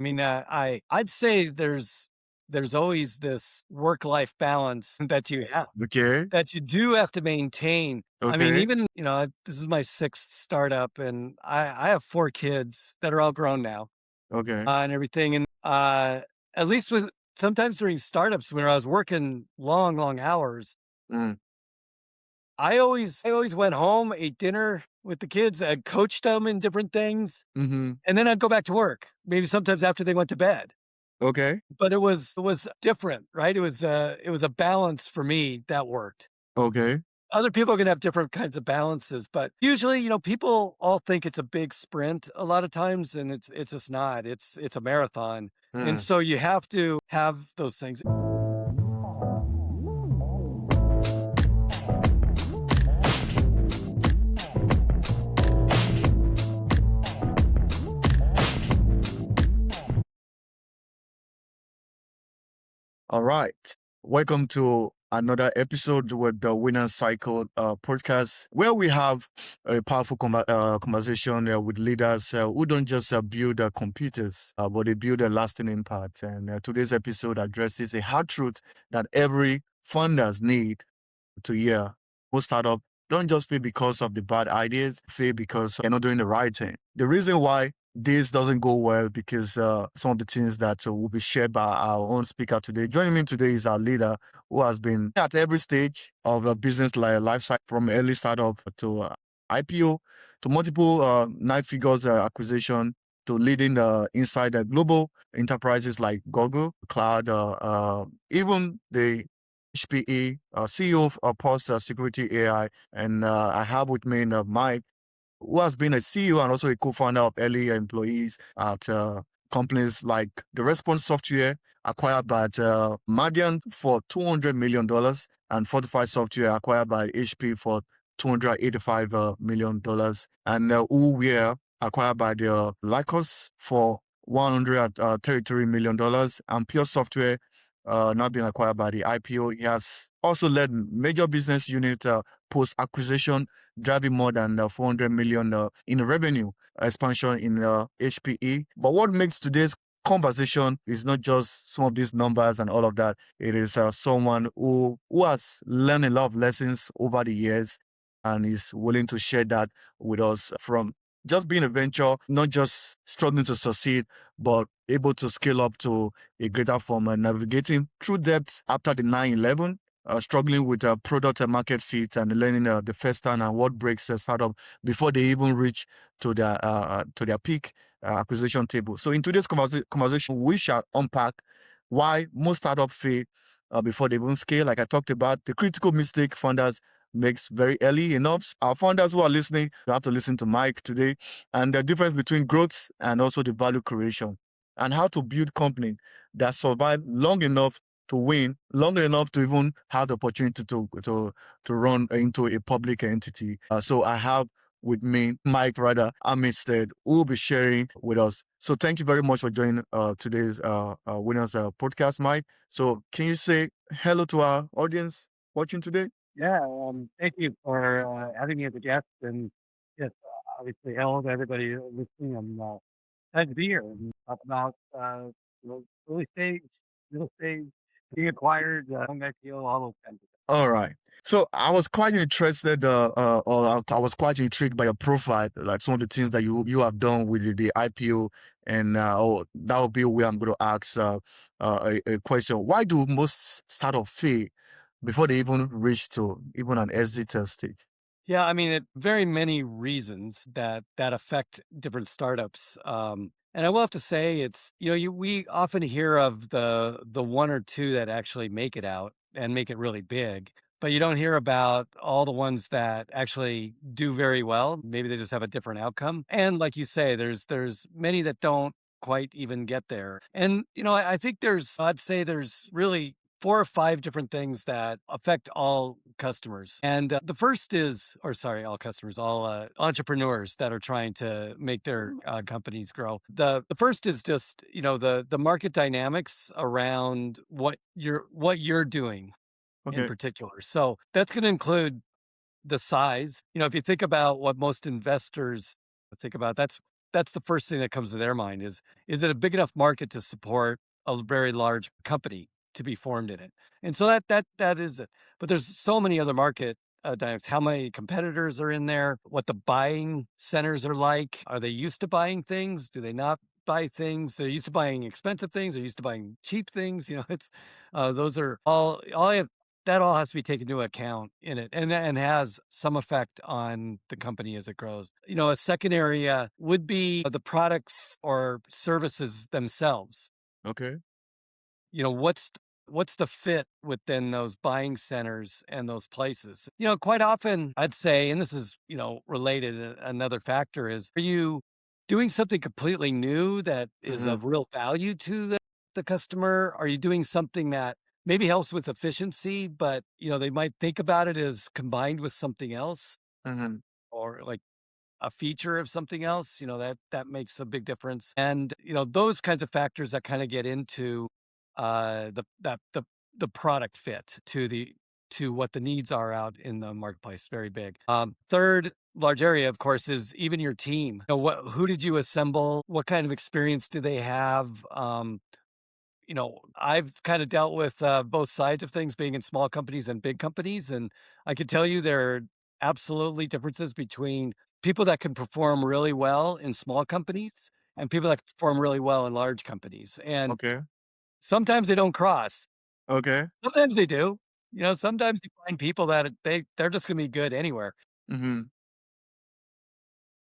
I mean, I'd say there's always this work-life balance Okay. that you do have to maintain. I mean, Okay. even, this is my 6th startup, and I have 4 kids that are all grown now, Okay. and everything, and, at least with sometimes during startups when I was working long, long hours, Mm. I always went home, ate dinner with the kids, I coached them in different things, Mm-hmm. and then I'd go back to work, maybe sometimes after they went to bed. Okay. But it was different, right? It was a balance for me that worked. Okay. Other people can have different kinds of balances, but usually, people all think it's a big sprint a lot of times, and it's just not. It's a marathon. And Mm. so you have to have those things. All right. Welcome to another episode with the Winner Cycle podcast, where we have a powerful conversation with leaders who don't just build computers, but they build a lasting impact. And today's episode addresses a hard truth that every funders need to hear. Most startup don't just fail because of the bad ideas, fail because they're not doing the right thing. The reason why this doesn't go well because some of the things that will be shared by our own speaker today. Joining me today is our leader who has been at every stage of a business life cycle, from early startup to IPO to multiple nine figures acquisition to leading inside global enterprises like Google, Cloud, even the HPE, CEO of Pulse Security AI, and I have with me Mike, who has been a CEO and also a co-founder of early employees at companies like the Response Software, acquired by Madian for $200 million, and Fortify Software, acquired by HP for $285 million, and who were acquired by the Lycos for $133 million, and Pure Software, now being acquired by the IPO. He has also led major business unit post acquisition, driving more than 400 million in revenue expansion in HPE. But what makes today's conversation is not just some of these numbers and all of that. It is someone who has learned a lot of lessons over the years and is willing to share that with us, from just being a venture, not just struggling to succeed, but able to scale up to a greater form and navigating through depths after the 9/11, struggling with product and market fit, and learning the first time and what breaks a startup before they even reach to their peak acquisition table. So in today's conversation, we shall unpack why most startups fail before they even scale. Like I talked about, the critical mistake founders makes very early enough. Our founders who are listening, you have to listen to Mike today, and the difference between growth and also the value creation, and how to build company that survive long enough to win, long enough to even have the opportunity to run into a public entity. So I have with me Mike, rather Armistead, who will be sharing with us. So thank you very much for joining today's winners podcast, Mike. So can you say hello to our audience watching today? Yeah, thank you for having me as a guest, and yes, obviously, hello to everybody listening. I'm glad to be here and talk about early stage, middle stage, being acquired, young IPO, all those kinds of things. All right. So I was quite interested, or I was quite intrigued by your profile, like some of the things that you have done with the IPO, and that will be where I'm going to ask a question. Why do most startups fail before they even reach to even an exit stage? Yeah, I mean, it very many reasons that affect different startups. And I will have to say, it's we often hear of the one or two that actually make it out and make it really big, but you don't hear about all the ones that actually do very well. Maybe they just have a different outcome. And like you say, there's many that don't quite even get there. And I think I'd say there's really 4 or 5 different things that affect all customers. And the first is, or sorry, all customers, all entrepreneurs that are trying to make their companies grow. The first is just the market dynamics around what you're doing in Okay. particular. So that's going to include the size. If you think about what most investors think about, that's that's the first thing that comes to their mind is it a big enough market to support a very large company to be formed in it? And so that is it. But there's so many other market dynamics. How many competitors are in there? What the buying centers are like? Are they used to buying things? Do they not buy things? They're used to buying expensive things. They're used to buying cheap things. it's those are all I have that all has to be taken into account in it and has some effect on the company as it grows. A second area would be the products or services themselves. Okay. What's the fit within those buying centers and those places? Quite often I'd say, and this is, related, another factor is, are you doing something completely new that is Mhm. of real value to the customer? Are you doing something that maybe helps with efficiency, but, they might think about it as combined with something else Mhm. or like a feature of something else, that makes a big difference. And, those kinds of factors that kind of get into the product fit to what the needs are out in the marketplace. Very big. Third large area, of course, is even your team. Who did you assemble? What kind of experience do they have? I've kind of dealt with both sides of things, being in small companies and big companies. And I can tell you there are absolutely differences between people that can perform really well in small companies and people that perform really well in large companies. And Okay. sometimes they don't cross. Okay. Sometimes they do. Sometimes you find people that they're just going to be good anywhere. Mhm.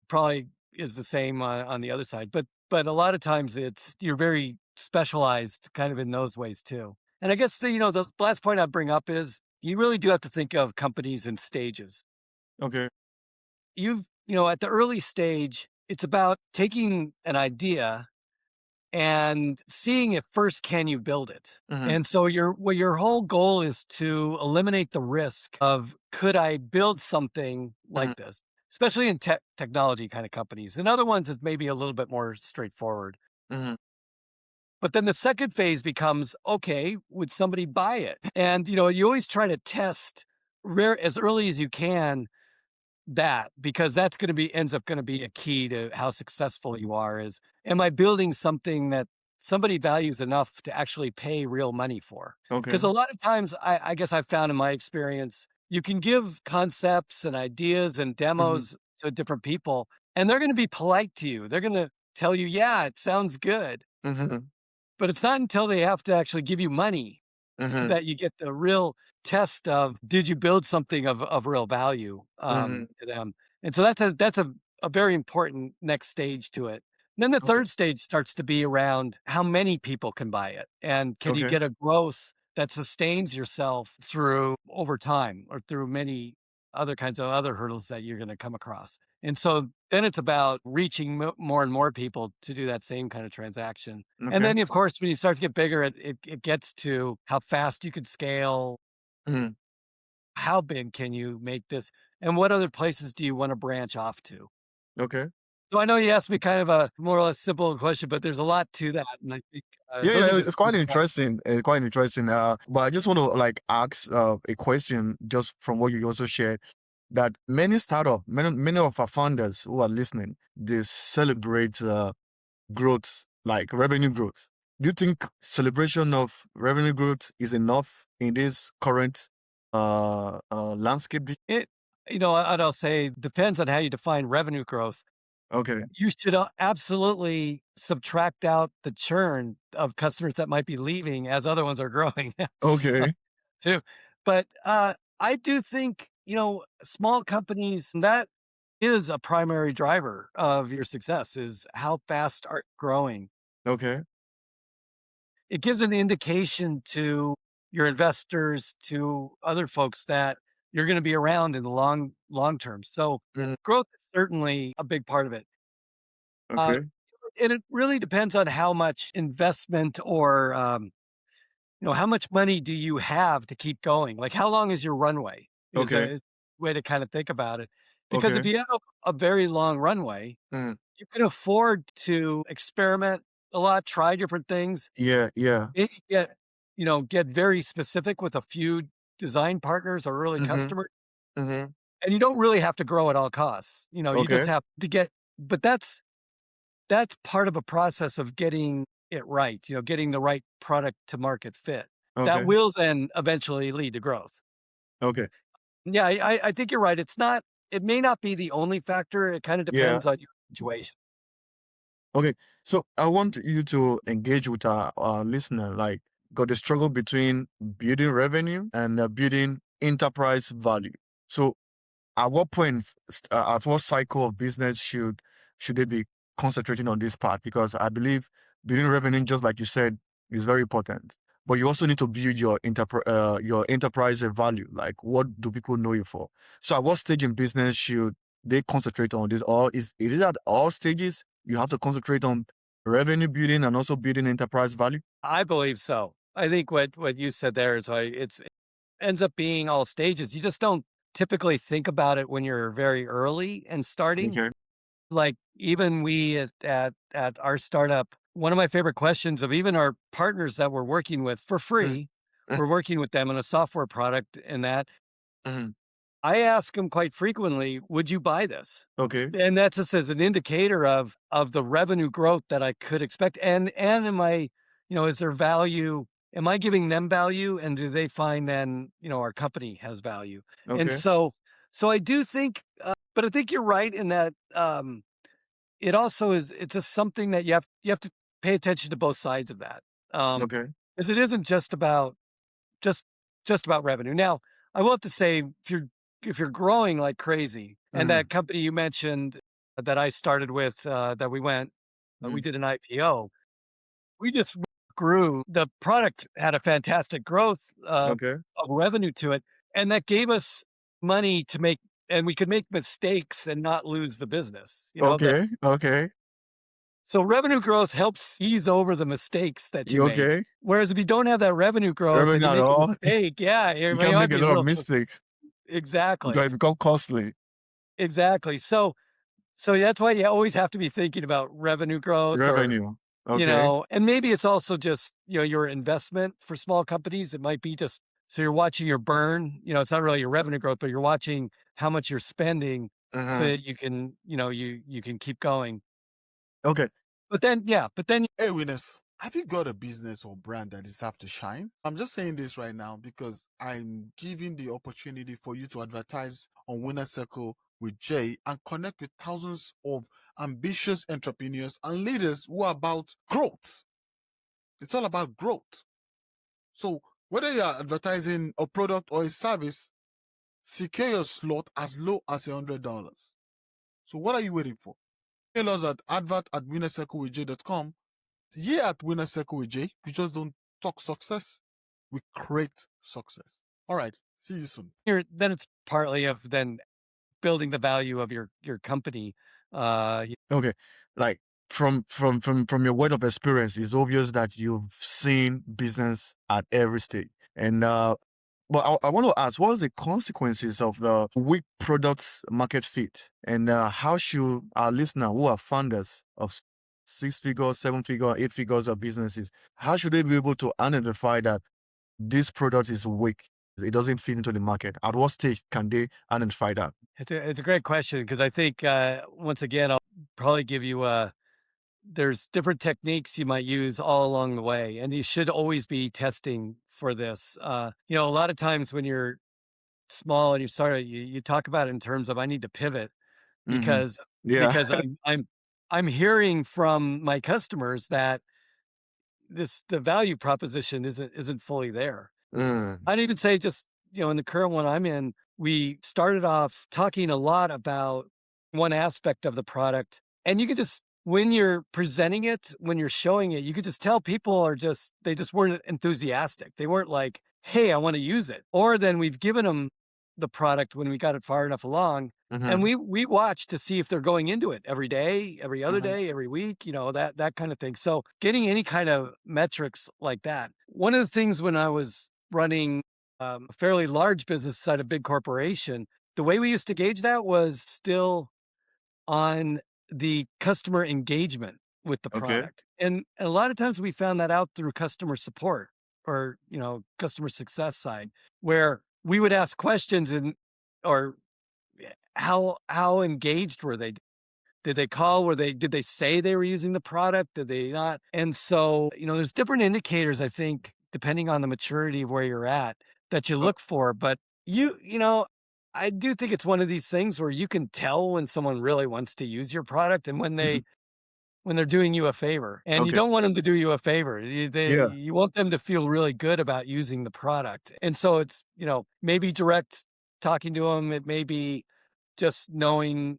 Probably is the same on the other side, but a lot of times you're very specialized kind of in those ways too. And I guess the last point I'd bring up is you really do have to think of companies in stages. Okay. At the early stage, it's about taking an idea and seeing if first can you build it. Mhm. And so your whole goal is to eliminate the risk of could I build something Mhm. like this, especially in technology kind of companies. And other ones is maybe a little bit more straightforward. Mhm. But then the second phase becomes, okay, would somebody buy it? And you always try to test rare as early as you can because that's gonna be ends up gonna be a key to how successful you are is, am I building something that somebody values enough to actually pay real money for? Okay. Because a lot of times, I guess I've found in my experience, you can give concepts and ideas and Mhm. demos to different people, and they're gonna be polite to you. They're gonna tell you, "Yeah, it sounds good." Mhm. But it's not until they have to actually give you money Mhm. that you get the real test of, did you build something of real value, Mhm. to them? And so that's a very important next stage to it. Then the Okay. third stage starts to be around how many people can buy it, and can you Okay. get a growth that sustains yourself through over time or through many other kinds of other hurdles that you're gonna come across. And so then it's about reaching more and more people to do that same kind of transaction. And Okay. then, of course, when you start to get bigger, it gets to how fast you could scale, Mhm. how big can you make this, and what other places do you wanna branch off to? Okay. So I know you asked me kind of a more or less simple question, but there's a lot to that, and I think, Yeah, those are yeah, just it's some quite of the factors. interesting. Quite interesting. But I just want to like ask a question just from what you also shared that many of our founders who are listening, they celebrate growth, like revenue growth. Do you think celebration of revenue growth is enough in this current landscape? It and I'll say, depends on how you define revenue growth. Okay. You should, absolutely subtract out the churn of customers that might be leaving as other ones are growing. Okay. Too. But, I do think, small companies, that is a primary driver of your success is how fast are you growing. Okay. It gives an indication to your investors, to other folks that you're gonna be around in the long term. So, Mhm. growth is certainly a big part of it. Uh, Okay. and it really depends on how much investment or, how much money do you have to keep going? Like, how long is your runway? Okay. Is a way to kind of think about it. Because if Okay. you have a very long runway, Mhm. you can afford to experiment a lot, try different things, Yeah. Yeah. maybe get very specific with a few design partners or early Mm-hmm. customers. Mm-hmm. And you don't really have to grow at all costs. You just Okay. have to get, but that's that's part of a process of getting it right, getting the right product to market fit. That Okay. will then eventually lead to growth. Okay. Yeah, I think you're right. It may not be the only factor. It kind of Yeah. depends on your situation. Okay. So I want you to engage with our listener, like, got the struggle between building revenue and building enterprise value. So at what point, at what cycle of business should they be concentrating on this part? Because I believe building revenue, just like you said, is very important. But you also need to build your enterprise value. Like, what do people know you for? So, at what stage in business should they concentrate on this? Or is it at all stages you have to concentrate on revenue building and also building enterprise value? I believe so. I think what you said there is why it ends up being all stages. You just don't typically think about it when you're very early and starting. Okay. Like even we at our startup, one of my favorite questions of even our partners that we're working with for Mm, free, mm, we're working with them on a software product and that mm. I ask them quite frequently, "Would you buy this?" Okay. And that's just as an indicator of the revenue growth that I could expect. And am I, is there value? Am I giving them value? And do they find then, our company has value? And Okay. so I do think, but I think you're right in that it also is. It's just something that you have to pay attention to both sides of that, Okay. because it isn't just just about revenue. Now, I will have to say, if you're growing like crazy, and Mm, that company you mentioned that I started with, that we mm. did an IPO, we just grew. The product had a fantastic growth Okay. of revenue to it, and that gave us money to make, and we could make mistakes and not lose the business. Okay. Okay. So revenue growth helps ease over the mistakes that you You make. okay? Whereas if you don't have that revenue growth and Revenue you at make a all. mistake, yeah, You you can't might make a be a lot of little mistakes exactly. because it become costly. Exactly. So that's why you always have to be thinking about revenue growth or, Revenue. Okay. and maybe it's also just, your investment for small companies. It might be just so you're watching your burn, it's not really your revenue growth, but you're watching how much you're spending so Mhm. that you can, you can keep going. Okay. But then, yeah, but then Hey, winners, have you got a business or brand that deserves to shine? I'm just saying this right now because I'm giving the opportunity for you to advertise on Winner Circle with Jay and connect with thousands of ambitious entrepreneurs and leaders who are about growth. It's all about growth. So, whether you are advertising a product or a service, secure your slot as low as $100. So, what are you waiting for? Email us at advert@winnercirclewithj.com. Here at Winner Circle with Jay, we just don't talk success, we create success. All right, see you soon. then it's partly of then building the value of your company. Uh, Okay. Like, from your word of experience, it's obvious that you've seen business at every stage. And but I want to ask, what are the consequences of the weak products market fit? And how should our listener who are founders of six figures, seven figure, eight figures of businesses, how should they be able to identify that this product is weak? It doesn't fit into the market. At what stage can they identify that? it's a great question because I think once again I'll probably give you there's different techniques you might use all along the way, and you should always be testing for this. A lot of times when you're small and you start, you talk about it in terms of I need to pivot Hmm. because Yeah. because I'm hearing from my customers that the value proposition isn't fully there. Mm. I'd even say just, in the current one I'm in, we started off talking a lot about one aspect of the product. And you could just, when you're presenting it, when you're showing it, you could just tell people they just weren't enthusiastic. They weren't like, hey, I want to use it. Or then we've given them the product when we got it far enough along. And Mhm, we watch to see if they're going into it every day, every other mhm, day, every week, that kind of thing. So getting any kind of metrics like that. One of the things when I was running a fairly large business inside a big corporation, the way we used to gauge that was still on the customer engagement with the okay, product. And a lot of times we found that out through customer support or, customer success side, where we would ask questions and or how engaged were they? Did they call? Did they say they were using the product? Did they not? And so, there's different indicators, I think, depending on the maturity of where you're at that you Oh, look for. But I do think it's one of these things where you can tell when someone really wants to use your product and mhm. when they're doing you a favor, and you Okay. don't want them to do you a favor. Yeah. You want them to feel really good about using the product. And so it's, maybe direct talking to them. It may be just knowing,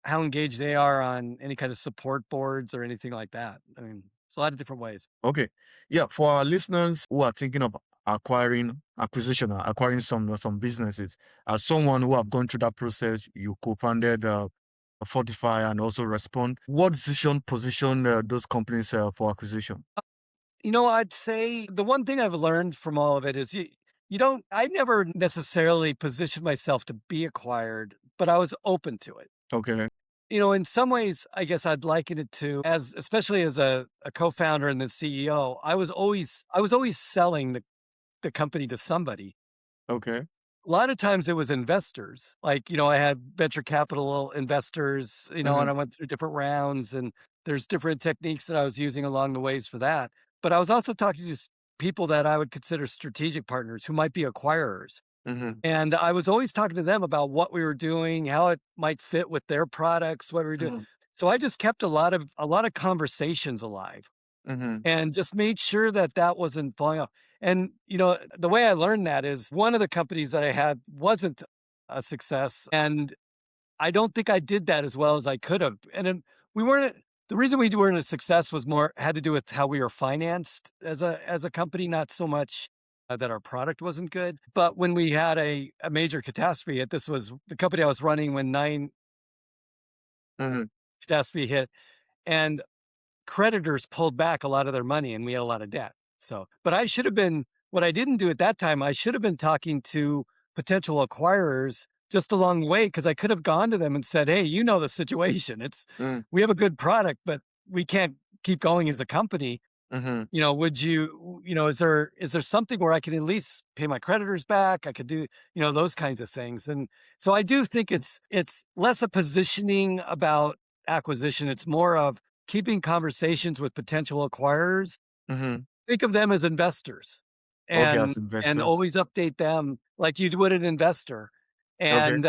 how engaged they are on any kind of support boards or anything like that. I mean, it's a lot of different ways. Okay. Yeah. For our listeners who are thinking of acquiring some businesses, as someone who have gone through that process, you co-founded Fortify and also Respond. What decision position those companies for acquisition? I'd say the one thing I've learned from all of it is I never necessarily positioned myself to be acquired, but I was open to it. Okay. In some ways, I guess I'd liken it to especially as a co-founder and the CEO, I was always selling the company to somebody. Okay. A lot of times it was investors. Like, I had venture capital investors, and Mm-hmm. I went through different rounds and there's different techniques that I was using along the ways for that. But I was also talking to people that I would consider strategic partners who might be acquirers. Mm-hmm. And I was always talking to them about what we were doing, how it might fit with their products, what we were doing. Mm-hmm. So I just kept a lot of conversations alive Mm-hmm. and just made sure that that wasn't falling off. And, the way I learned that is one of the companies that I had wasn't a success. And I don't think I did that as well as I could have. And then we weren't, the reason we weren't a success was more had to do with how we were financed as a company, not so much that our product wasn't good. But when we had a major catastrophe hit, this was the company I was running when 9 catastrophe hit. And creditors pulled back a lot of their money and we had a lot of debt. So, but what I didn't do at that time, I should have been talking to potential acquirers just along the way because I could have gone to them and said, "Hey, you know the situation. Mm-hmm. We have a good product, but we can't keep going as a company. Mm-hmm. Would is there something where I can at least pay my creditors back? I could do, those kinds of things." And so I do think it's less a positioning about acquisition. It's more of keeping conversations with potential acquirers. Mm-hmm. Think of them as investors Okay, and as investors. always update them like you would an investor. Okay. And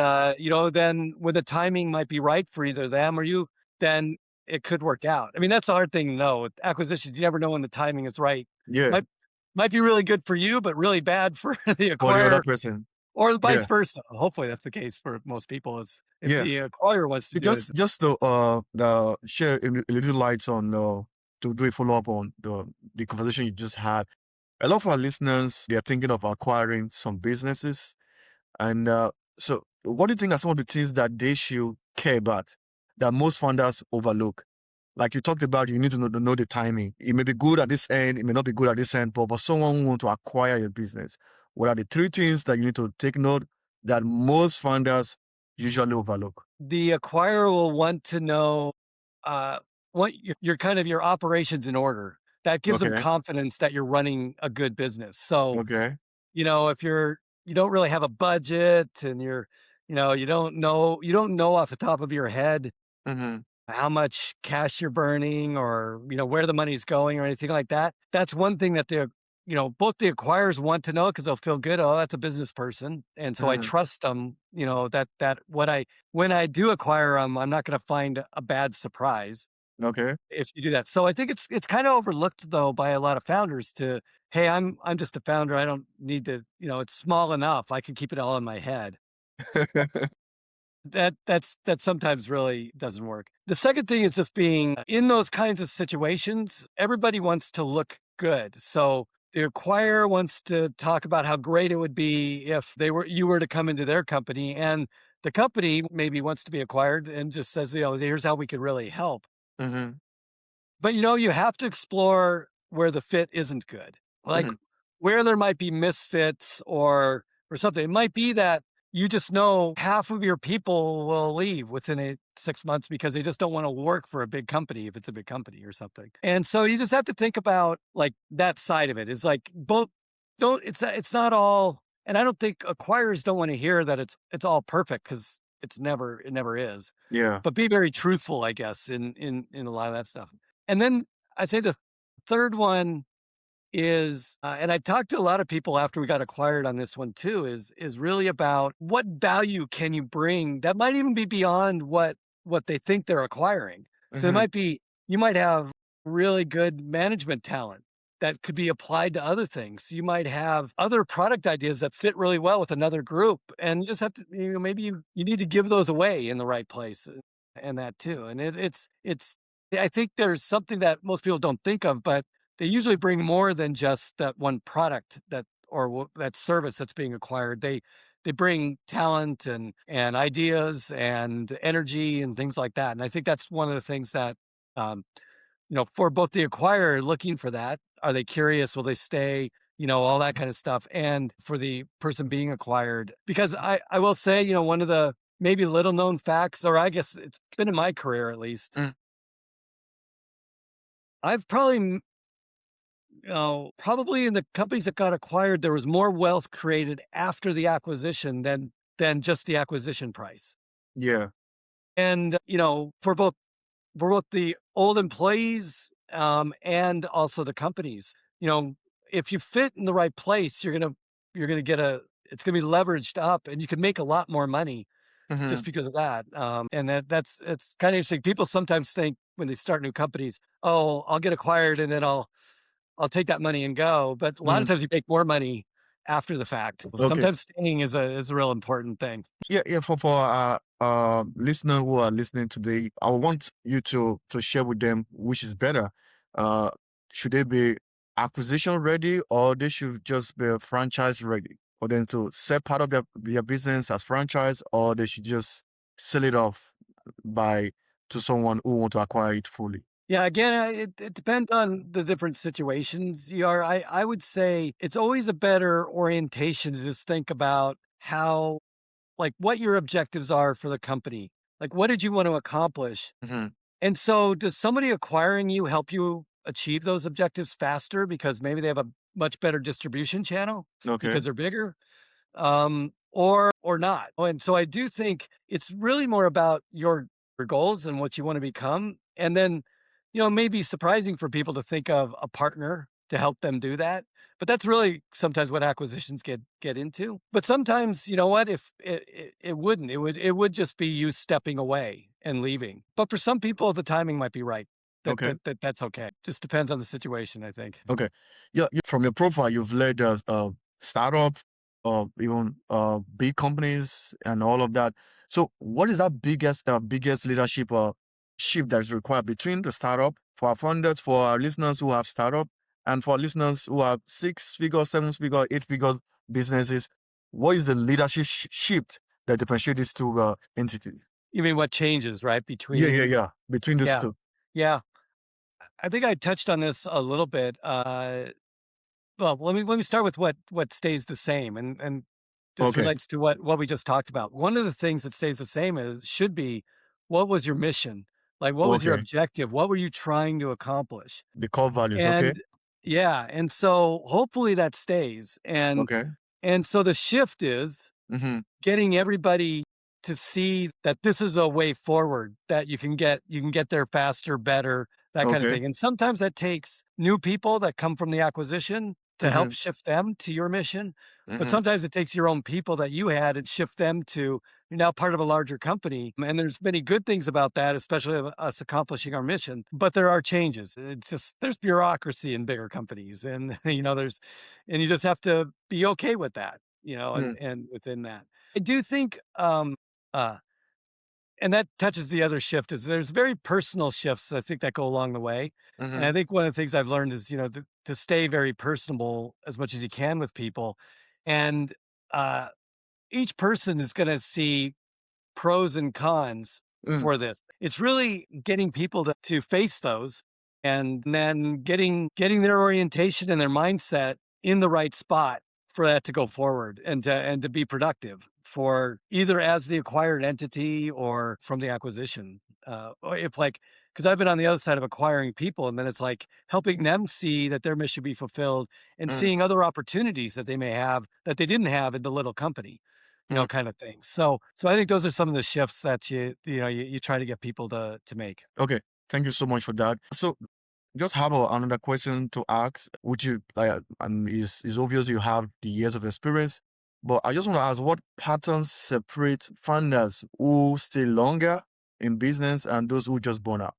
then when the timing might be right for either them or you, then it could work out. I mean, that's a hard thing to know. With acquisitions, you never know when the timing is right. Yeah. Might might be really good for you, but really bad for the For the other acquirer person. or vice Yeah. versa. Hopefully that's the case for most people is if Yeah. the acquirer wants to do it. Just to share a little light on to do a follow up on the conversation you just had. A lot of our listeners, they are thinking of acquiring some businesses, and so what do you think are some of the things that they should care about that most founders overlook? Like you talked about, you need to know the timing. It may be good at this end, it may not be good at this end, but for someone who wants to acquire your business, what are the three things that you need to take note that most founders usually overlook? The acquirer will want to know uh, what your kind of your operations in order. That gives them Okay. confidence that you're running a good business. So, Okay. if you don't really have a budget and you don't know off the top of your head Mm-hmm. how much cash you're burning or, where the money's going or anything like that. That's one thing that both the acquirers want to know because they'll feel good. Oh, that's a business person. And so I Mm-hmm. trust them, that when I do acquire them, I'm not going to find a bad surprise Okay. if you do that. So I think it's kind of overlooked though by a lot of founders hey, I'm just a founder. I don't need to, it's small enough. I can keep it all in my head. That sometimes really doesn't work. The second thing is just being in those kinds of situations, everybody wants to look good. So the acquirer wants to talk about how great it would be if you were to come into their company, and the company maybe wants to be acquired and just says, here's how we could really help. Mm-hmm. But you have to explore where the fit isn't good. Like Mm-hmm. where there might be misfits or something. It might be that you just know half of your people will leave within 6 months because they just don't want to work for a big company if it's a big company or something. And so you just have to think about like that side of it. Is like both don't it's not all, and I don't think acquirers don't want to hear that it's all perfect because it never is. Yeah. But be very truthful, I guess, in a lot of that stuff. And then I'd say the third one is, and I talked to a lot of people after we got acquired on this one too, is really about what value can you bring that might even be beyond what they think they're acquiring. So it Mm-hmm. might be you might have really good management talent that could be applied to other things. You might have other product ideas that fit really well with another group, and you just have to, maybe you need to give those away in the right place, and that too. And it's I think there's something that most people don't think of, but they usually bring more than just that one product that service that's being acquired. They bring talent and ideas and energy and things like that. And I think that's one of the things that um, for both the acquirer looking for that, are they curious? Will they stay? All that kind of stuff. And for the person being acquired, because I will say, one of the maybe little known facts, or I guess it's been in my career at least, Mm. I've probably probably in the companies that got acquired, there was more wealth created after the acquisition than just the acquisition price. Yeah. And for both the old employees and also the companies, if you fit in the right place, you're gonna get it's gonna be leveraged up, and you can make a lot more money Mm-hmm. just because of that. And that's it's kind of interesting. People sometimes think when they start new companies, oh, I'll get acquired and then I'll take that money and go. But a lot of Mm. times you make more money after the fact. Okay. Sometimes staying is a real important thing. Yeah, yeah. For listeners who are listening today, I want you to share with them which is better. Uh, should they be acquisition ready, or they should just be franchise ready for them to sell part of their business as franchise, or they should just sell it off by to someone who want to acquire it fully. Yeah, again, it depends on the different situations you are. I would say it's always a better orientation to just think about how, like, what your objectives are for the company. Like, what did you want to accomplish? Hmm. And so, does somebody acquiring you help you achieve those objectives faster because maybe they have a much better distribution channel Okay. because they're bigger? Or not. And so I do think it's really more about your goals and what you want to become. And then, it may be surprising for people to think of a partner to help them do that. But that's really sometimes what acquisitions get into. But sometimes, you know what, if it wouldn't, it would just be you stepping away and leaving. But for some people, the timing might be right. Okay. That's okay. Just depends on the situation, I think. Okay. Yeah, from your profile, you've led a startup, even big companies and all of that. So, what is that biggest leadership shift that is required between the startup for our founders, for our listeners who have startup, and for listeners who have 6-figure, 7-figure, 8-figure businesses? What is the leadership shift that differentiates these two entities? You mean what changes, right? Yeah, yeah, Between yeah. Between these Yeah. two. Yeah. I think I touched on this a little bit. Well, let me start with what stays the same, and this Okay. relates to what we just talked about. One of the things that stays the same should be, what was your mission? Like, what was your Okay. objective? What were you trying to accomplish? The core values. Okay. And yeah, and so hopefully that stays. Okay. And so the shift is Mm-hmm. getting everybody to see that this is a way forward, that you can get there faster, better, that kind of Okay. thing. And sometimes that takes new people that come from the acquisition to help Mm-hmm. shift them to your mission. But Mm-hmm. sometimes it takes your own people that you had and shift them to, you're now part of a larger company. And there's many good things about that, especially of us accomplishing our mission. But there are changes. It's just there's bureaucracy in bigger companies. And and you just have to be okay with that, and within that. I do think, uh, and that touches the other shift, is there's very personal shifts, I think, that go along the way. And I Mm-hmm. think one of the things I've learned is, to stay very personable as much as you can with people. And uh, each person is going to see pros and cons Mm, for this. It's really getting people to face those, and then getting their orientation and their mindset in the right spot for that to go forward and to be productive for either as the acquired entity or from the acquisition. Or if like, because I've been on the other side of acquiring people, and then it's like helping them see that their mission be fulfilled and mm, seeing other opportunities that they may have that they didn't have in the little company. Mm. kind of thing. So I think those are some of the shifts that you try to get people to make. Okay. Thank you so much for that. So just have another question to ask. Would you like? It's obvious you have the years of experience, but I just want to ask, what patterns separate founders who stay longer in business and those who just burn out?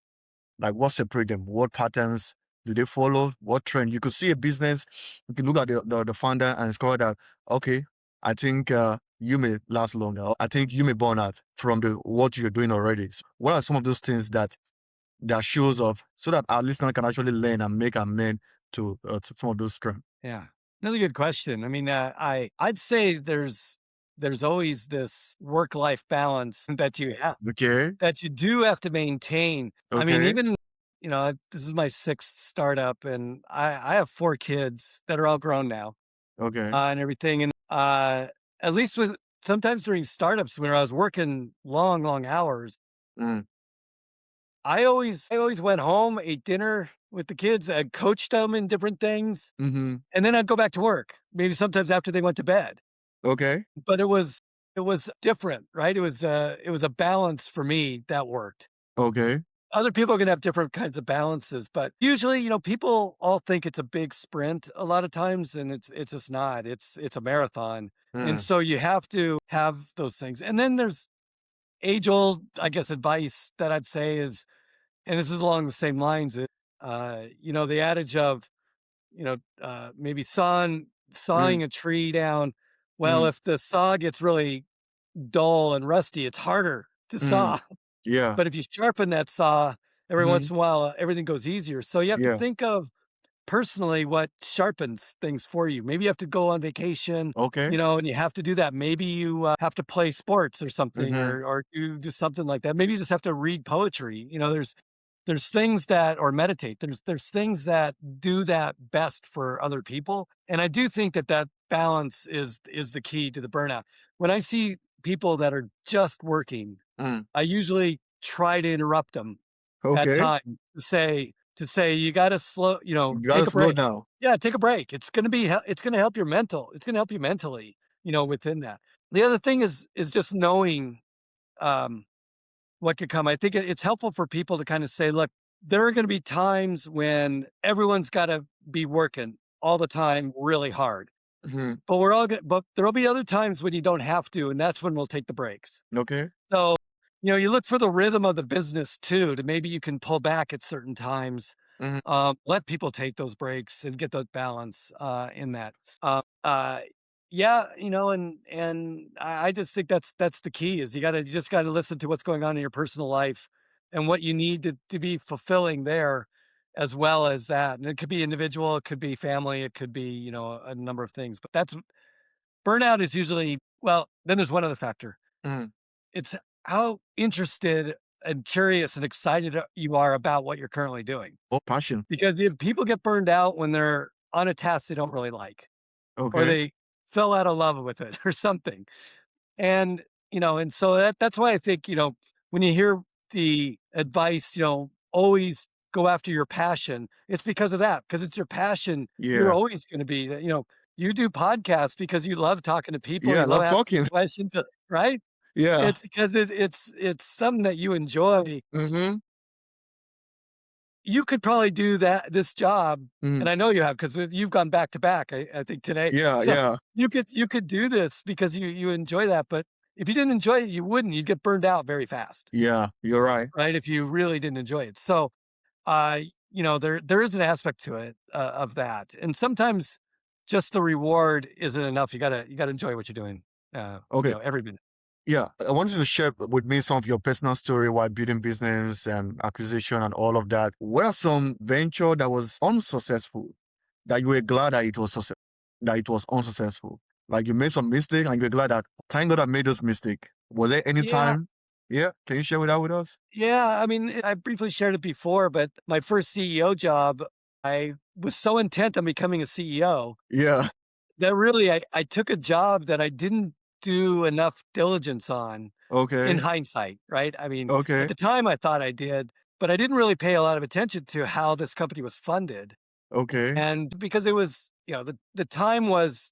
Like, what separate them? What patterns do they follow? What trend? You could see a business. You can look at the founder and discover that, okay, I think you may last longer. Or I think you may burn out from the what you're doing already. So what are some of those things that shows off so that our listener can actually learn and make amend to some of those trends? Yeah. Another good question. I mean, I'd say there's always this work-life balance Okay. that you do have to maintain. I mean, Okay. even, this is my 6th startup, and I have 4 kids that are all grown now, Okay. and everything. And at least with sometimes during startups when I was working long, long hours, Mm. I always went home, ate dinner with the kids, I coached them in different things, Mm-hmm. and then I'd go back to work. Maybe sometimes after they went to bed. Okay. But it was different, right? It was a balance for me that worked. Okay. Other people can have different kinds of balances, but usually, people all think it's a big sprint a lot of times, and it's just not. It's a marathon. And Mm. so you have to have those things. And then there's age old, I guess, advice that I'd say is, and this is along the same lines, the adage of, maybe Mm. sawing a tree down. Well, Mm. if the saw gets really dull and rusty, it's harder to Mm. saw. Yeah. But if you sharpen that saw every once Mm-hmm. in a while, everything goes easier. So you have to Yeah. think of personally what sharpens things for you. Maybe you have to go on vacation, Okay. and you have to do that. Maybe you have to play sports or something, Mm-hmm. or you do something like that. Maybe you just have to read poetry. There's things that, or meditate. There's things that do that best for other people. And I do think that balance is the key to the burnout. When I see people that are just working, Mm. I usually try to interrupt them at Okay. time to say, "You gotta slow, You gotta take a slow break." down. Yeah, take a break. It's gonna help it's gonna help you mentally, within that. The other thing is just knowing, um, what could come. I think it's helpful for people to kinda say, "Look, there are gonna be times when everyone's gotta be working all the time really hard, Mm-hmm. but there'll be other times when you don't have to, and that's when we'll take the breaks." Okay. So, you look for the rhythm of the business too, to maybe you can pull back at certain times, Mm-hmm. let people take those breaks and get that balance in that. Yeah, and I just think that's the key is you just gotta listen to what's going on in your personal life and what you need to be fulfilling there as well as that. And it could be individual, it could be family, it could be, a number of things. But that's burnout is usually, well, then there's one other factor. Mm. It's how interested and curious and excited you are about what you're currently doing. Oh, passion. Because if people get burned out when they're on a task they don't really like, or Okay. they fell out of love with it or something. And so that's why I think, when you hear the advice, always go after your passion, it's because of that, because it's your passion. You're Yeah. always going to be, you do podcasts because you love talking to people, Yeah. I you love love asking talking. questions, right? Yeah. It's because it's something that you enjoy. Mm-hmm. You could probably do this job, Mm. and I know you have because you've gone back to back, I think today. Yeah. So Yeah. you could do this because you enjoy that, but if you didn't enjoy it, you wouldn't. You'd get burned out very fast, Yeah. You're right. right? If you really didn't enjoy it. So, there is an aspect to it, of that, and sometimes just the reward isn't enough. You gotta enjoy what you're doing, Okay. every minute. Yeah, I wanted to share with me some of your personal story while building business and acquisition and all of that. What are some venture that was unsuccessful that you were glad that that it was unsuccessful? Like you made some mistake and you were glad that thank God I made those mistake. Was there any Yeah. time? Yeah, can you share that with us? Yeah, I mean, I briefly shared it before, but my first CEO job, I was so intent on becoming a CEO Yeah. that really I took a job that I didn't do enough diligence on in Okay. hindsight, right? I mean, at Okay. the time I thought I did, but I didn't really pay a lot of attention to how this company was funded. Okay. And because it was, the time was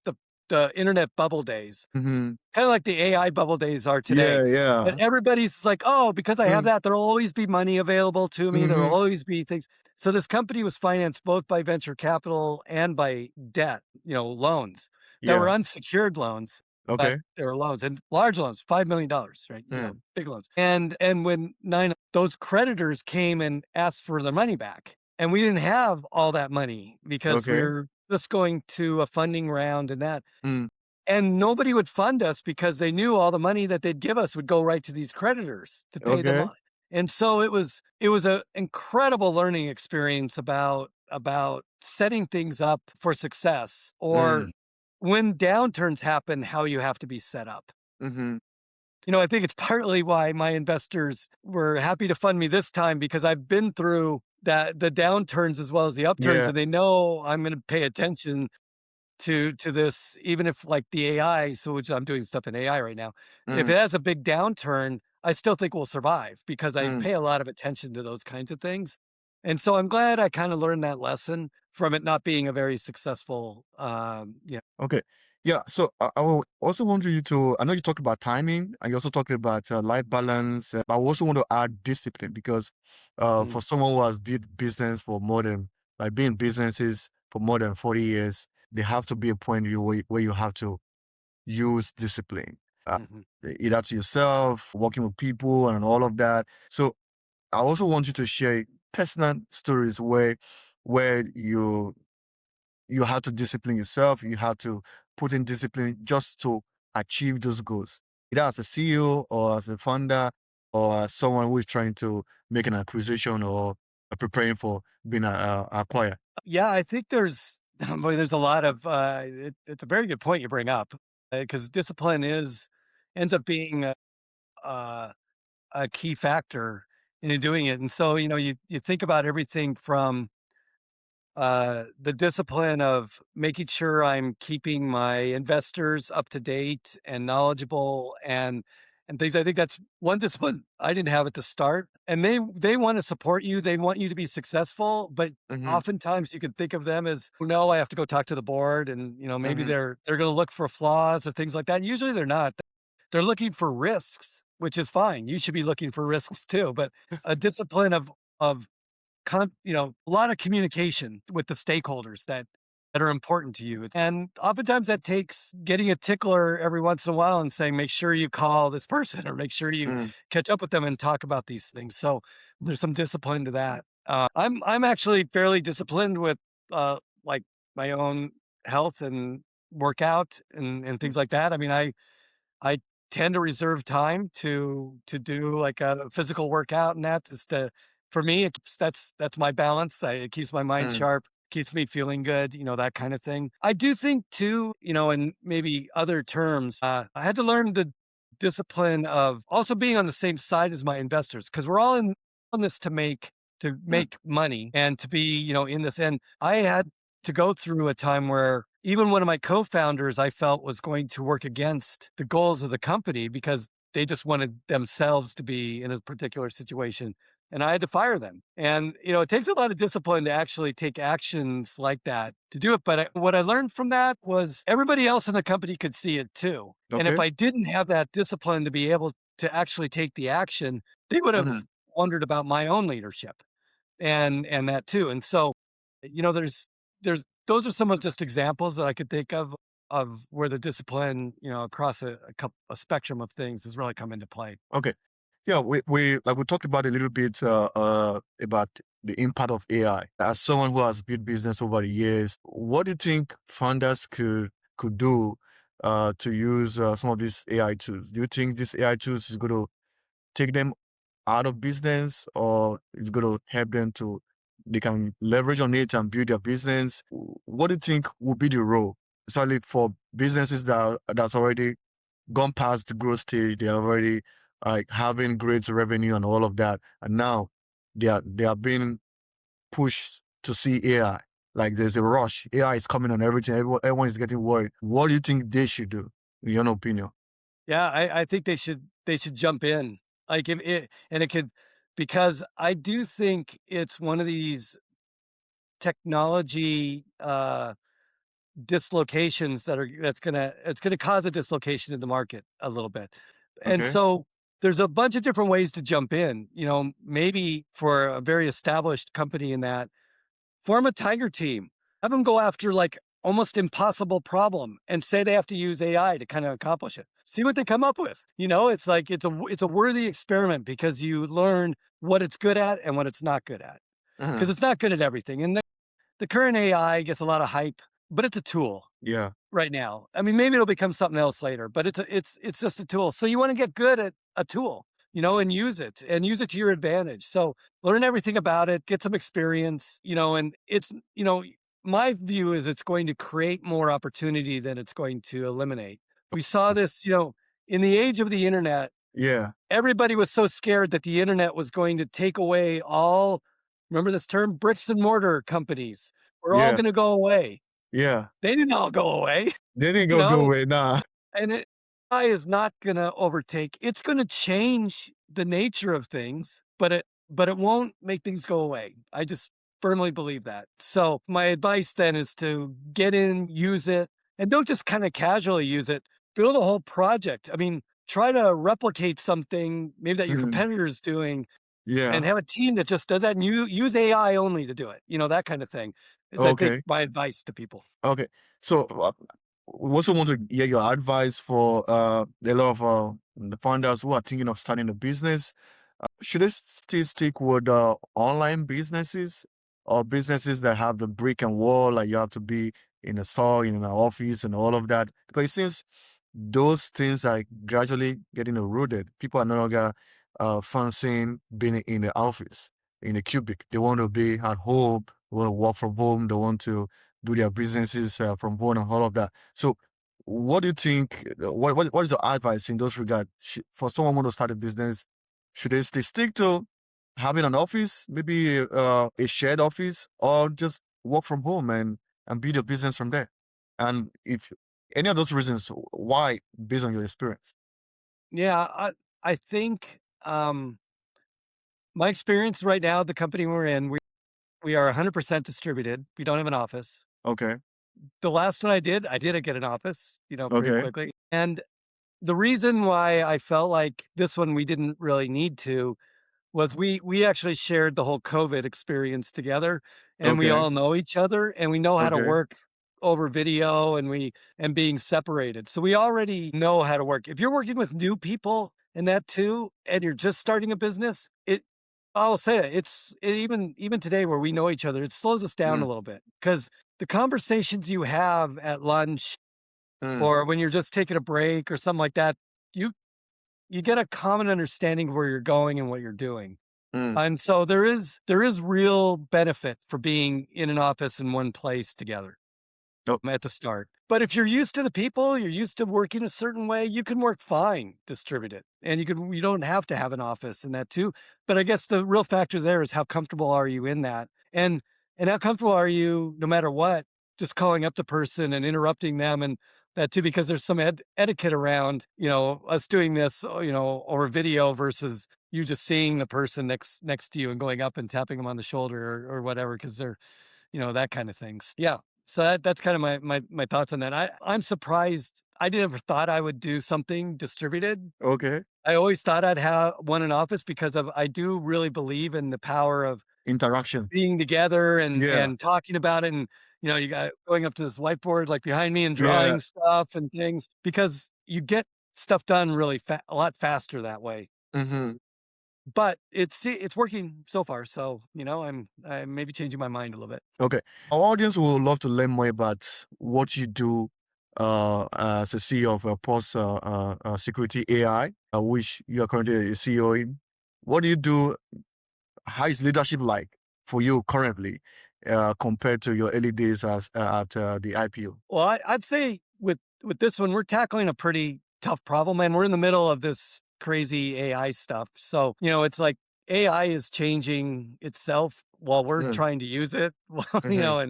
the internet bubble days, Mhm. kind of like the AI bubble days are Yeah, today. yeah. And everybody's like, oh, because I have Mm, that, there'll always be money available to me. There'll mhm. always be things. So this company was financed both by venture capital and by debt, loans that were Yeah. unsecured loans, but Okay. they were loans and large loans, $5 million, right? Mm. Big loans. And when those creditors came and asked for their money back, and we didn't have all that money because we Okay. were just going to a funding round and that. Mm. And nobody would fund us because they knew all the money that they'd give us would go right to these creditors to pay them Okay. off. And so it was a incredible learning experience about setting things up for success, or Mm. when downturns happen, how you have to be set up. Mhm. I think it's partly why my investors were happy to fund me this time, because I've been through the downturns as well as the upturns, Yeah. and they know I'm going to pay attention to this, even if like the AI, so which I'm doing stuff in AI right now. If Mm. it has a big downturn, I still think we'll survive because I Mm. pay a lot of attention to those kinds of things. And so I'm glad I kind of learned that lesson from it not being a very successful Okay. Yeah. So I will also want you to, I know you talked about timing and you also talked about life balance. But I also want to add discipline because for mm, someone who has built business for more than, like being businesses for more than 40 years, there have to be a point where you have to use discipline, uh, mhm. either to yourself, working with people and all of that. So I also want you to share personal stories where you have to discipline yourself. You have to put in discipline just to achieve those goals, either as a CEO or as a founder or as someone who is trying to make an acquisition or preparing for being acquired. Yeah, I think there's boy, there's a lot of it's a very good point you bring up, because discipline is ends up being a a key factor in doing it. And so, you think about everything from the discipline of making sure I'm keeping my investors up to date and knowledgeable, and things. I think that's one discipline I didn't have at the start. And they want to support you. They want you to be successful, but Hmm. oftentimes you can think of them as, "Oh, no, I have to go talk to the board," and maybe Hmm. they're going to look for flaws or things like that. Usually they're not. They're looking for risks, which is fine. You should be looking for risks too, but a discipline of a lot of communication with the stakeholders that are important to you. And oftentimes that takes getting a tickler every once in a while and saying, make sure you call this person or make sure you Mm. catch up with them and talk about these things. So there's some discipline to that. I'm actually fairly disciplined with like my own health and workout and things like that. I mean, I tend to reserve time to do like a physical workout, and that is for me, that's my balance. It keeps my mind Mm. sharp, keeps me feeling good, that kind of thing. I do think too, in maybe other terms, I had to learn the discipline of also being on the same side as my investors, because we're all on this to Mm. make money and to be, in this. And I had to go through a time where even one of my co-founders I felt was going to work against the goals of the company because they just wanted themselves to be in a particular situation. And I had to fire them. And, it takes a lot of discipline to actually take actions like that to do it. But what I learned from that was everybody else in the company could see it too. And if Okay. I didn't have that discipline to be able to actually take the action, they would have Mhm. wondered about my own leadership and that too. And so, there's those are some of just examples that I could think of where the discipline, across a spectrum of things has really come into play. Okay. Yeah, we talked about a little bit about the impact of AI. As someone who has built business over the years, what do you think founders could do to use some of these AI tools? Do you think this AI tools is going to take them out of business, or it's going to help them to they can leverage on it and build their business? What do you think would be the role, especially for businesses that's already gone past the growth stage. They're already like having great revenue and all of that. And now they are being pushed to see AI. Like there's a rush. AI is coming on everything. Everyone is getting worried. What do you think they should do, in your opinion? Yeah, I think they should jump in. Like if it and it could, because I do think it's one of these technology dislocations it's gonna cause a dislocation in the market a little bit. And Okay. so there's a bunch of different ways to jump in. Maybe for a very established company in that, form a tiger team. Have them go after like almost impossible problem and say they have to use AI to kind of accomplish it. See what they come up with. It's like it's a worthy experiment because you learn what it's good at and what it's not good at. Because Mhm. it's not good at everything. And the current AI gets a lot of hype, but it's a tool Yeah. right now. I mean, maybe it'll become something else later, but it's just a tool. So you want to get good at a tool, and use it to your advantage. So learn everything about it, get some experience, and my view is it's going to create more opportunity than it's going to eliminate. We saw this, in the age of the internet, Yeah. everybody was so scared that the internet was going to take away all, remember this term, bricks and mortar companies were all Yeah. going to go away. Yeah. They didn't all go away, They didn't you go know, away. Nah. and AI is not gonna overtake. It's gonna change the nature of things, but it won't make things go away. I just firmly believe that. So my advice then is to get in, use it, and don't just kind of casually use it. Build a whole project. I mean, try to replicate something maybe that your Mhm. competitor is doing and Yeah. have a team that just does that and you use AI only to do it. That kind of thing is I think Okay. my advice to people. Okay. So we also want to hear your advice for a lot of the founders who are thinking of starting a business. Should they still stick with online businesses or businesses that have the brick and wall, like you have to be in a store, in an office, and all of that? Because it seems those things are gradually getting eroded. People are no longer fancying being in the office, in a cubic. They want to be at home, want to work from home, they want to do their businesses from home and all of that. So, what do you think? What is your advice in those regards for someone who want to start a business? Should they stick to having an office, maybe a shared office, or just work from home and build your business from there? And if any of those reasons, why, based on your experience? Yeah, I think my experience right now, the company we're in, we are 100% distributed. We don't have an office. Okay. The last one I did get an office, pretty Okay. quickly. And the reason why I felt like this one we didn't really need to was we actually shared the whole COVID experience together, and we Okay. all know each other, and we know how to Okay. work over video, and being separated. So we already know how to work. If you're working with new people and that too, and you're just starting a business, I'll say it, even today where we know each other, it slows us down a Mm, little bit because the conversations you have at lunch mm, or when you're just taking a break or something like that, you you get a common understanding of where you're going and what you're doing. mm. And so there is real benefit for being in an office in one place together Oh, at the start. But if you're used to the people, you're used to working a certain way, you can work fine distributed. And you don't have to have an office in that too. But I guess the real factor there is how comfortable are you in that? And how comfortable are you no matter what, just calling up the person and interrupting them and that too, because there's some etiquette around, us doing this, over video versus you just seeing the person next to you and going up and tapping them on the shoulder or whatever, because they're, that kind of things. Yeah. So that's kind of my thoughts on that. I'm surprised. I never thought I would do something distributed. okay. I always thought I'd have one in office because I do really believe in the power of Interaction. being together and Yeah. talking about it and, you got going up to this whiteboard, like, behind me and Yeah. drawing stuff and things because you get stuff done really a lot faster that way. Hmm. But it's working so far, so, I'm maybe changing my mind a little bit. Okay. Our audience would love to learn more about what you do as a CEO of Post Security AI, which you are currently a CEO in. What do you do? How is leadership like for you currently compared to your early days at the IPO? Well, I'd say with this one, we're tackling a pretty tough problem, and we're in the middle of this crazy AI stuff. So, it's like AI is changing itself while we're Mm, trying to use it. Well, mhm.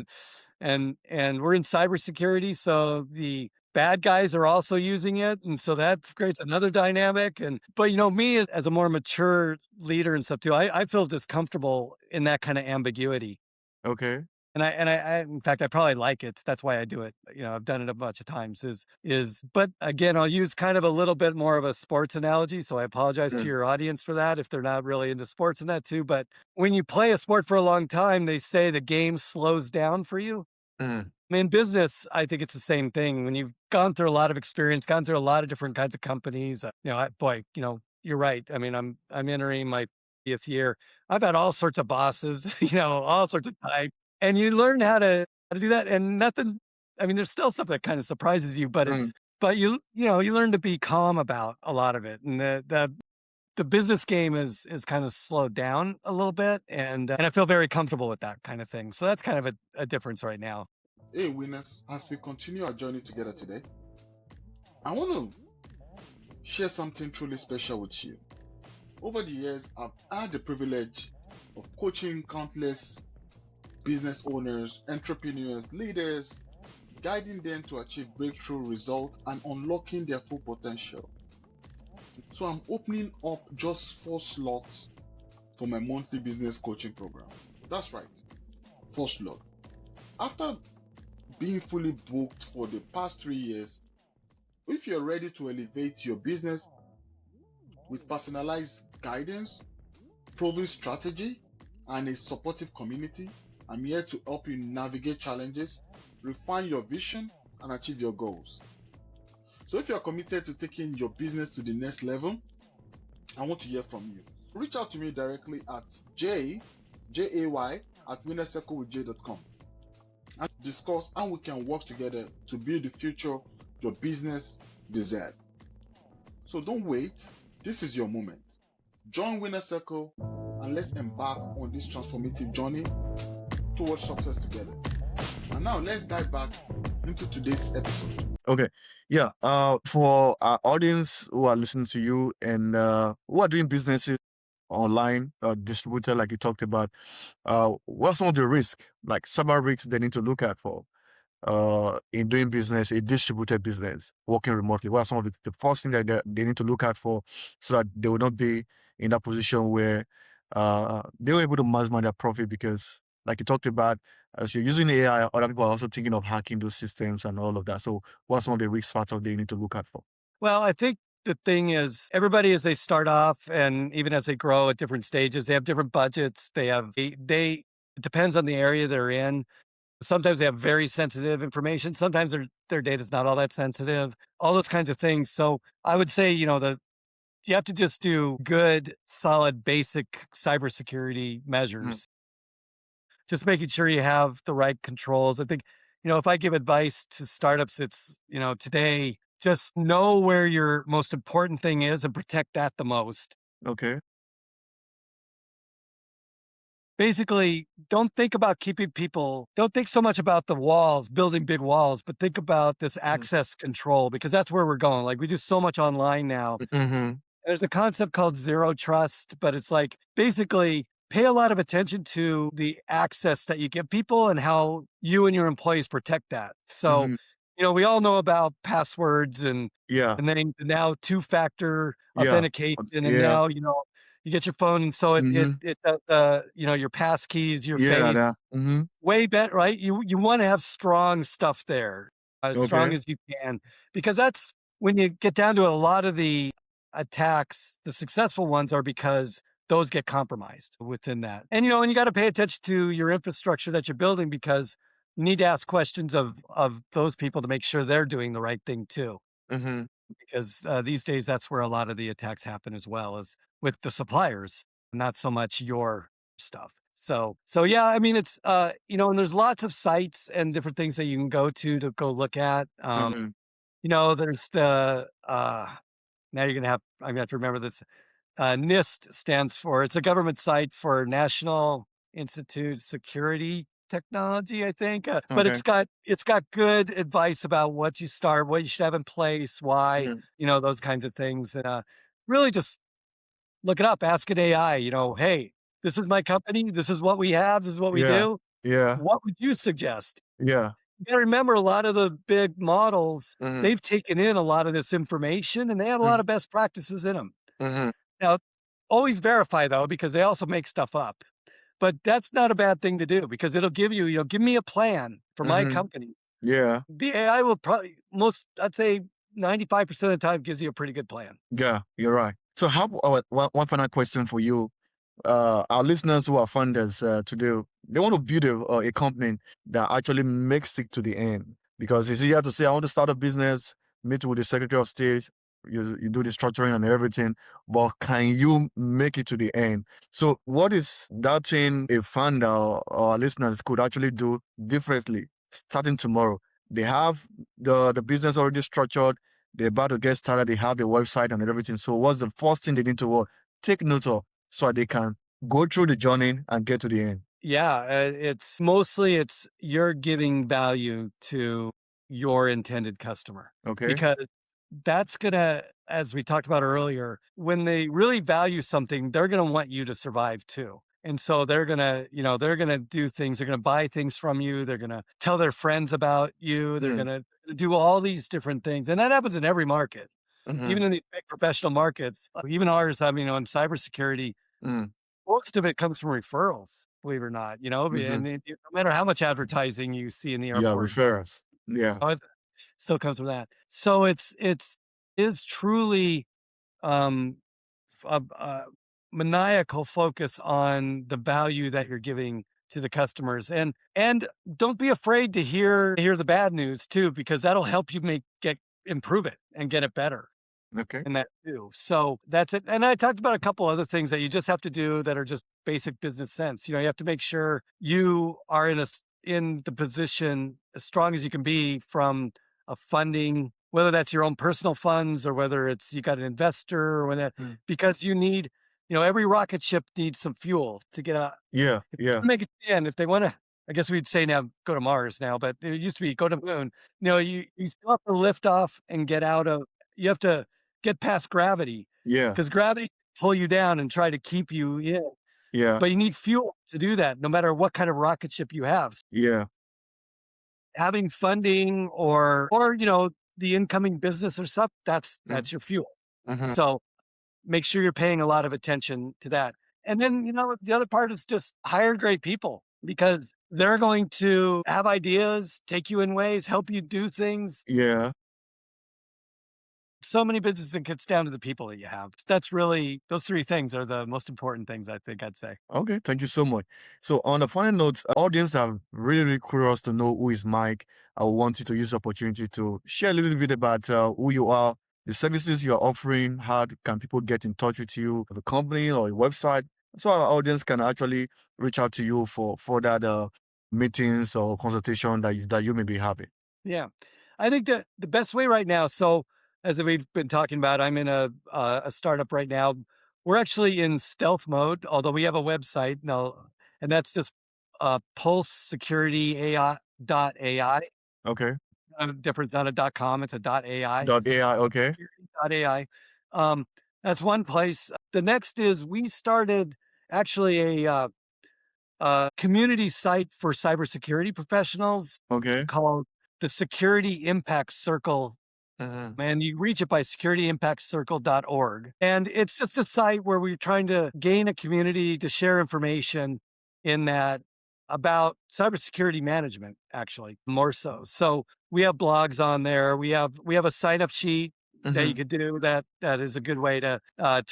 and we're in cybersecurity, so the bad guys are also using it, and so that creates another dynamic. But me as a more mature leader and stuff too, I feel discomfortable in that kind of ambiguity. Okay. In fact, I probably like it. That's why I do it. I've done it a bunch of times but again, I'll use kind of a little bit more of a sports analogy. So I apologize to Mm, your audience for that if they're not really into sports and that too. But when you play a sport for a long time, they say the game slows down for you. mm, I mean, business, I think it's the same thing. When you've gone through a lot of experience, gone through a lot of different kinds of companies, you're right. I mean, I'm entering my 50th year. I've had all sorts of bosses, all sorts of types, and you learn how to do that. And nothing. I mean, there's still stuff that kind of surprises you, mm. but you learn to be calm about a lot of it, and the business game is kind of slowed down a little bit, and I feel very comfortable with that kind of thing. So that's kind of a difference right now. Hey, winners, as we continue our journey together today, I want to share something truly special with you. Over the years, I've had the privilege of coaching countless business owners, entrepreneurs, leaders, guiding them to achieve breakthrough results and unlocking their full potential. So I'm opening up just 4 slots for my monthly business coaching program. That's right, 4 slots. After being fully booked for the past 3 years, if you're ready to elevate your business with personalized guidance, proven strategy, and a supportive community, I'm here to help you navigate challenges, refine your vision, and achieve your goals. So if you're committed to taking your business to the next level, I want to hear from you. Reach out to me directly at jay at winnercirclewithj.com and discuss how we can work together to build the future your business deserves. So don't wait. This is your moment. Join Winner Circle and let's embark on this transformative journey towards success together. And now let's dive back into today's episode. Okay. Yeah. For our audience who are listening to you and who are doing businesses online, distributor, like you talked about, what are some of the risks, like cyber risks, they need to look at for in doing business, a distributed business, working remotely? What are some of the first thing that they need to look out for so that they will not be in that position where they were able to maximize their profit? Because, like you talked about, as you're using AI, other people are also thinking of hacking those systems and all of that. So, what are some of the risk factors they need to look out for? Well, I think the thing is everybody as they start off and even as they grow at different stages, they have different budgets. It depends on the area they're in. Sometimes they have very sensitive information. Sometimes their data is not all that sensitive, all those kinds of things. So I would say, you have to just do good, solid, basic cybersecurity Mm, measures. Just making sure you have the right controls. I think, if I give advice to startups, it's, today, just know where your most important thing is and protect that the most. okay. Basically, don't think don't think so much about the walls, building big walls, but think about this Mm, access control because that's where we're going. Like we do so much online now. mm-hmm. There's a concept called zero trust, but it's like basically pay a lot of attention to the access that you give people and how you and your employees protect that. So, Mm-hmm. we all know about passwords Yeah. and then now two-factor Yeah. authentication, and Yeah. now, you get your phone, and so Mm-hmm. your pass keys, your Yeah. face, That. Mm-hmm. way better, right? You wanna have strong stuff there, as strong Okay. as you can, because that's when you get down to it, a lot of the attacks, the successful ones are because those get compromised within that. And you gotta pay attention to your infrastructure that you're building because you need to ask questions of those people to make sure they're doing the right thing too, Mm-hmm. because, these days, that's where a lot of the attacks happen as well as with the suppliers, not so much your stuff. So yeah, I mean, it's, and there's lots of sites and different things that you can to go look at. Mm-hmm. There's now I'm gonna have to remember this. NIST stands for, it's a government site for National Institute Security Technology, I think. But Okay. it's got good advice about what you should have in place, why, Mm-hmm. those kinds of things. And really just look it up, ask an AI, hey, this is my company, this is what we have, this is what we Yeah. do. Yeah. What would you suggest? Yeah. You gotta remember a lot of the big models, Mm-hmm. they've taken in a lot of this information and they have a lot of best practices in them. Mm-hmm. Now, always verify though, because they also make stuff up. But that's not a bad thing to do because it'll give you, give me a plan for my Hmm. company. Yeah. The AI will probably I'd say 95% of the time gives you a pretty good plan. Yeah, you're right. So, how one final question for you? Our listeners who are funders today, they want to build a company that actually makes it to the end. Because it's easier to say, I want to start a business, meet with the Secretary of State, you do the structuring and everything, but can you make it to the end? So, what is that thing a funder or our listeners could actually do differently starting tomorrow? They have the business already structured, they're about to get started, they have the website and everything. So, what's the first thing they need to take note of so they can go through the journey and get to the end? Yeah, it's you're giving value to your intended customer Okay. because that's gonna, as we talked about earlier, when they really value something, they're gonna want you to survive too. And so they're gonna do things, they're gonna buy things from you, they're gonna tell their friends about you, they're Mm, gonna do all these different things. And that happens in every market, mm-hmm, even in these big professional markets, even ours, I mean, on cybersecurity, mm, most of it comes from referrals, believe it or not, mm-hmm. and no matter how much advertising you see in the Yeah, airport, referrals. Yeah. it still comes from that. So it's is truly um a maniacal focus on the value that you're giving to the customers, and don't be afraid to hear the bad news too, because that'll help you get improve it and get it better. Okay. And that too. So that's it. And I talked about a couple other things that you just have to do that are just basic business sense. You have to make sure you are in the position as strong as you can be from a funding, whether that's your own personal funds or whether it's you got an investor or whether, Mm. because you need, every rocket ship needs some fuel to get out. Yeah, If they yeah, wanna make it to the end, if they want to, I guess we'd say now go to Mars now, but it used to be go to the moon. You still have to lift off and get out of. You have to get past gravity yeah, because gravity pull you down and try to keep you in, yeah, but you need fuel to do that no matter what kind of rocket ship you have. yeah. Having funding or the incoming business or stuff, Mm, that's your fuel. mm-hmm. So make sure you're paying a lot of attention to that. And then, the other part is just hire great people because they're going to have ideas, take you in ways, help you do things. Yeah. So many businesses, it gets down to the people that you have. That's really, those three things are the most important things, I think I'd say. Okay, thank you so much. So on the final note, audience are really, really curious to know who is Mike. I want you to use the opportunity to share a little bit about who you are, the services you are offering, how can people get in touch with you, the company or your website, so our audience can actually reach out to you for that meetings or consultation that you may be having. Yeah. I think that the best way right now, so as we've been talking about, I'm in a startup right now. We're actually in stealth mode, although we have a website now, and that's just pulse security AI dot AI. Okay. Different, not a .com, it's a .ai. Dot AI. Okay. Security dot AI. That's one place. The next is we started actually a community site for cybersecurity professionals Okay. called the Security Impact Circle, Mhm. and you reach it by securityimpactcircle.org. And it's just a site where we're trying to gain a community to share information in that about cybersecurity management, actually, more so. So we have blogs on there. We have a sign up sheet that you Mhm. could do that is a good way to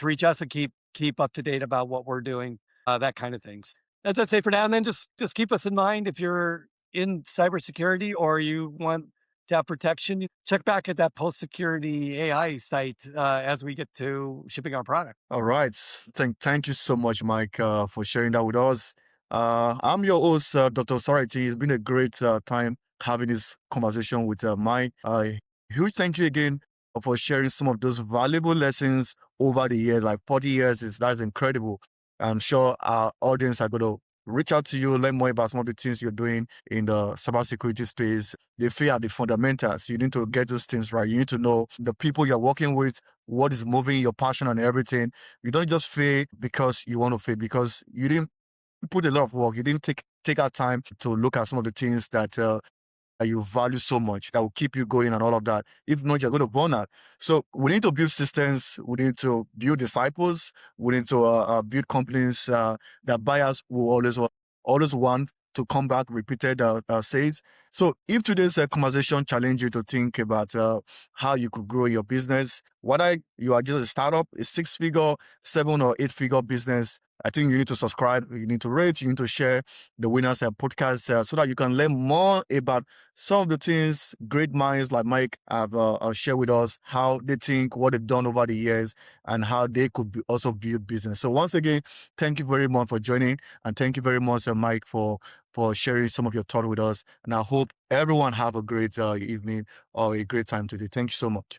reach us and keep up to date about what we're doing, that kind of things. That's I'd say for now. And then just keep us in mind if you're in cybersecurity or you want to have protection. Check back at that post security AI site as we get to shipping our product. All right. Thank you so much, Mike, for sharing that with us. I'm your host, Dr. Osaretin. It's been a great time having this conversation with Mike. Huge thank you again for sharing some of those valuable lessons over the years. Like 40 years that's incredible. I'm sure our audience are going to reach out to you, learn more about some of the things you're doing in the cybersecurity space. They feel at the fundamentals. You need to get those things right. You need to know the people you're working with, what is moving your passion and everything. You don't just fail because you want to fail, because you didn't put a lot of work. You didn't take out time to look at some of the things that that you value so much that will keep you going and all of that. If not, you're going to burn out. So we need to build systems. We need to build disciples. We need to build companies that buyers will always want to come back repeated sales. So if today's conversation challenge you to think about how you could grow your business, whether you are just a startup, a 6-figure, 7 or 8-figure business, I think you need to subscribe, you need to rate, you need to share the Winners podcast so that you can learn more about some of the things great minds like Mike have shared with us, how they think, what they've done over the years, and how they could also build business. So once again, thank you very much for joining, and thank you very much, Mike, for sharing some of your thoughts with us. And I hope everyone have a great evening or a great time today. Thank you so much.